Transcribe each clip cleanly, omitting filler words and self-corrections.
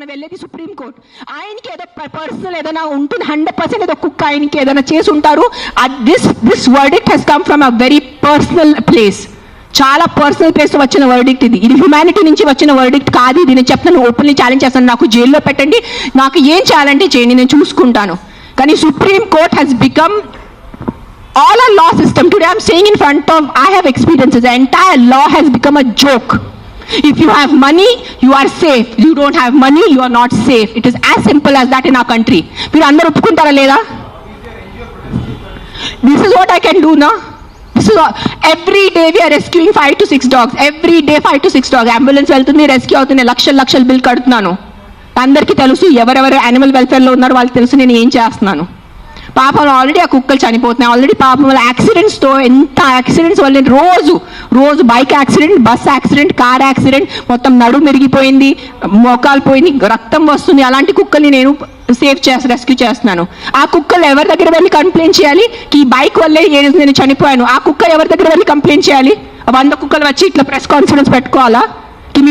మనం వెళ్ళేది supreme court. ఆయనకి ఏదో పర్సనల్ ఏదైనా ఉంటుంది, 100% ఏదో కుక్క ఆయనకి ఏదైనా చేసి ఉంటారు. This verdict has come from a very personal place. చాలా పర్సనల్ ప్లేస్ వచ్చిన వర్డిక్ట్ ఇది. ఇది హ్యుమానిటీ నుంచి వచ్చిన వర్డిక్ట్ కాదు. ఇది నేను చెప్తాను, ఓపెన్లీ ఛాలెంజ్ చేస్తాను. నాకు జైల్లో పెట్టండి, నాకు ఏం చేయాలంటే చేయండి, నేను చూసుకుంటాను. కానీ Supreme Court has become all our law system today. I'm saying in front of, I have experiences, the entire law has become a joke. If you have money, you are safe. You don't have money, you are not safe. It is as simple as that in our country. మీరు అందరూ ఒప్పుకుంటారా లేదా? This is what I can do now. This is all. Every day we are rescuing 5 to 6 dogs. Every day 5 to 6 dogs. Ambulance వెళ్తుంది, rescue అవుతుంది, లక్షల bill కడుతున్నాను. అందరికీ తెలుసు ఎవరెవరు యానిమల్ వెల్ఫేర్లో ఉన్నారో వాళ్ళకి తెలుసు నేను ఏం చేస్తున్నాను. పాపం ఆల్రెడీ ఆ కుక్కలు చనిపోతున్నాయి. ఆల్రెడీ పాపం వల్ల యాక్సిడెంట్స్తో ఎంత యాక్సిడెంట్స్ వల్ల రోజు bike accident, bus accident, car accident, మొత్తం నడుము మెరిగిపోయింది, మోకాలు పోయింది, రక్తం వస్తుంది. అలాంటి కుక్కల్ని నేను రెస్క్యూ చేస్తున్నాను. ఆ కుక్కలు ఎవరి దగ్గర వెళ్ళి కంప్లైంట్ చేయాలి? ఈ బైక్ వల్లే నేను చనిపోయాను. ఆ కుక్కలు ఎవరి దగ్గర వెళ్ళి కంప్లైంట్ చేయాలి? 100 కుక్కలు వచ్చి ఇట్లా ప్రెస్ కాన్ఫరెన్స్ పెట్టుకోవాలా?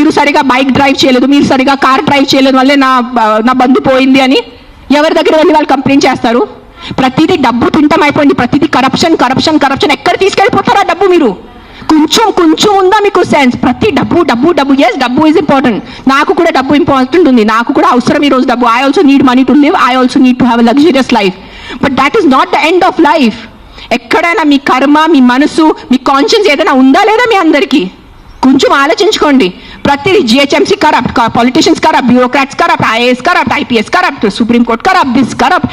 మీరు సరిగా బైక్ డ్రైవ్ చేయలేదు, మీరు సరిగా కార్ డ్రైవ్ చేయలేదు వల్లే నా బంధు పోయింది అని ఎవరి దగ్గర వెళ్ళి వాళ్ళు కంప్లైంట్ చేస్తారు? ప్రతిదీ డబ్బు తింటం అయిపోయింది. ప్రతిదీ కరప్షన్. ఎక్కడ తీసుకెళ్ళిపోతారా డబ్బు? మీరు కొంచెం ఉందా మీకు సెన్స్? ప్రతి డబ్బు. ఎస్, డబ్బు ఈజ్ ఇంపార్టెంట్. నాకు కూడా డబ్బు ఇంపార్టెంట్ ఉంది, నాకు కూడా అవసరం ఈరోజు డబ్బు. I also need money to live, I also need to have a luxurious life. But that is not the end of life. ఎక్కడైనా మీ కర్మ, మీ మనసు, మీ కాన్షియన్స్ ఏదైనా ఉందా లేదా మీ అందరికీ? కొంచెం ఆలోచించుకోండి. ప్రతిదీ GHMC corrupt, politicians corrupt, bureaucrats corrupt, IAS corrupt, IPS corrupt, supreme court corrupt, this corrupt.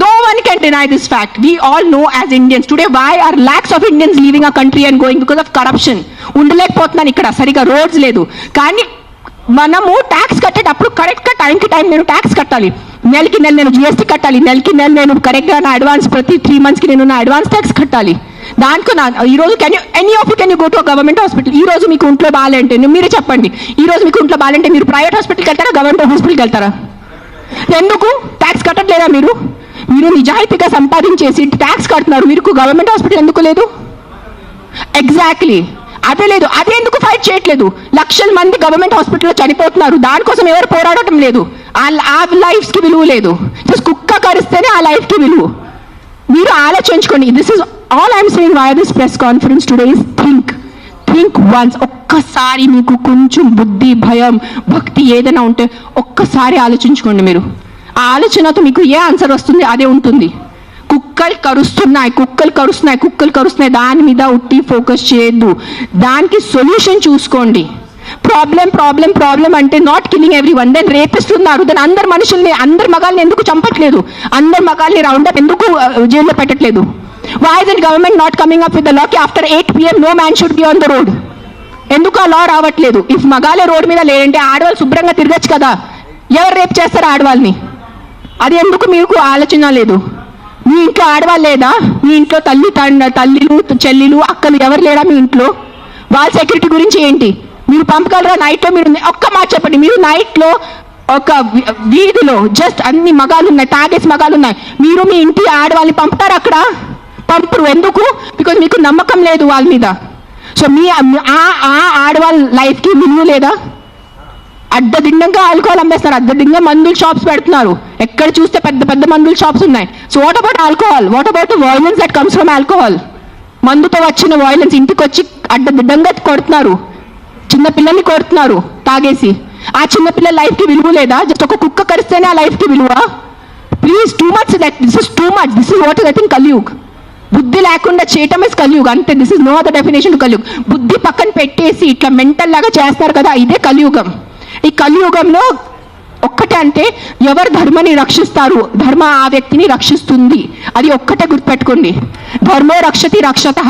No one can deny this fact. We all know as Indians today why are lakhs of Indians leaving our country and going because of corruption. ఉండలేకపోతున్నాను ఇక్కడ, సరిగా roads లేదు. కానీ మనము tax కట్టేటప్పుడు కరెక్ట్గా టైంకి నేను tax కట్టాలి. నెలకి నెల నేను జిఎస్టీ కట్టాలి. నెలకి నెల నేను కరెక్ట్గా నా అడ్వాన్స్ ప్రతి 3 monthsకి నేను నా అడ్వాన్స్ ట్యాక్స్ కట్టాలి. దానికి ఈరోజు any of you can you go to government hospital. ఈ రోజు మీకు ఒంట్లో బాగాలంటే మీరే చెప్పండి, ఈ రోజు మీకు ఒంట్లో బాగాలంటే మీరు ప్రైవేట్ హాస్పిటల్కి వెళ్తారా, గవర్నమెంట్ హాస్పిటల్కి వెళ్తారా? ఎందుకు ట్యాక్స్ కట్టట్లేదా? మీరు నిజాయితీగా సంపాదించేసి ట్యాక్స్ కడుతున్నారు, మీరు గవర్నమెంట్ హాస్పిటల్ ఎందుకు లేదు? ఎగ్జాక్ట్లీ అదే లేదు. అదే ఎందుకు ఫైట్ చేయట్లేదు? లక్షల మంది గవర్నమెంట్ హాస్పిటల్లో చనిపోతున్నారు, దానికోసం ఎవరు పోరాడటం లేదు. ఆ లైఫ్స్కి విలువ లేదు. జస్ట్ కుక్క కరిస్తేనే ఆ లైఫ్కి విలువ. మీరు ఆలోచించుకోండి. This is all I'm saying why this press conference today is think once. ఒక్కసారి మీకు కొంచెం బుద్ధి, భయం, భక్తి ఏదైనా ఉంటే ఒక్కసారి ఆలోచించుకోండి. మీరు ఆ ఆలోచనతో మీకు ఏ ఆన్సర్ వస్తుంది అదే ఉంటుంది. కుక్కలు కరుస్తున్నాయి, దాని మీద ఉట్టి ఫోకస్ చేయొద్దు. దానికి సొల్యూషన్ చూసుకోండి. ప్రాబ్లం అంటే not killing everyone. Then rapist ఉన్నారు, దెన్ అందరు మనుషుల్ని, అందరు మగాల్ని ఎందుకు చంపట్లేదు? అందరు మగాల్ని రౌండ్ అప్ ఎందుకు జైల్లో పెట్టట్లేదు? Why is the government not coming up with the law కి after 8 PM no man should be on the road? ఎందుకు ఆ లా రావట్లేదు? ఇఫ్ మగాలే రోడ్ మీద లేదంటే ఆడవాళ్ళు శుభ్రంగా తిరగచ్చు కదా. ఎవరు రేపు చేస్తారు ఆడవాళ్ళని? అది ఎందుకు మీకు ఆలోచన లేదు? మీ ఇంట్లో ఆడవాళ్ళు లేదా? మీ ఇంట్లో తల్లిలు, చెల్లిలు, అక్కలు ఎవరు లేరా మీ ఇంట్లో? వాళ్ళ సెక్యూరిటీ గురించి ఏంటి? మీరు పంపగలరా నైట్లో? మీరు ఒక్క మాట చెప్పండి. మీరు నైట్లో ఒక వీధిలో జస్ట్ అన్ని మగాలు ఉన్నాయి, తాగేసి మగాలు ఉన్నాయి, మీరు మీ ఇంటి ఆడవాళ్ళని పంపుతారు? అక్కడ పంపరు. ఎందుకు? బికాజ్ మీకు నమ్మకం లేదు వాళ్ళ మీద. సో మీ ఆడవాళ్ళ లైఫ్కి విలువ లేదా? అడ్డదిడ్డంగా ఆల్కహాల్ అమ్మేస్తారు, అడ్డదిడ్డంగా మందుల షాప్స్ పెడుతున్నారు. ఎక్కడ చూస్తే పెద్ద మందుల షాప్స్ ఉన్నాయి. So what about alcohol? What about the violence that comes from alcohol? మందుతో వచ్చిన వయలెన్స్ ఇంటికి వచ్చి అడ్డదిడ్డంగా కొడుతున్నారు, చిన్నపిల్లల్ని కొడుతున్నారు తాగేసి. ఆ చిన్నపిల్లల లైఫ్కి విలువ లేదా? జస్ట్ ఒక కుక్క కరిస్తేనే ఆ లైఫ్కి విలువ? Please, too much. This is too much. This is what is I think Kaliyug. బుద్ధి లేకుండా చేయటం ఇస్ కలియుగ్ అంతే. This is no other definition to Kaliyug. బుద్ధి పక్కన పెట్టేసి ఇట్లా మెంటల్ లాగా చేస్తారు కదా, ఇదే కలియుగం. ఈ కలియుగంలో ఒక్కటే అంటే ఎవరు ధర్మాన్ని రక్షిస్తారు, ధర్మ ఆ వ్యక్తిని రక్షిస్తుంది. అది ఒక్కటే గుర్తుపెట్టుకోండి. ధర్మో రక్షతి రక్షతః.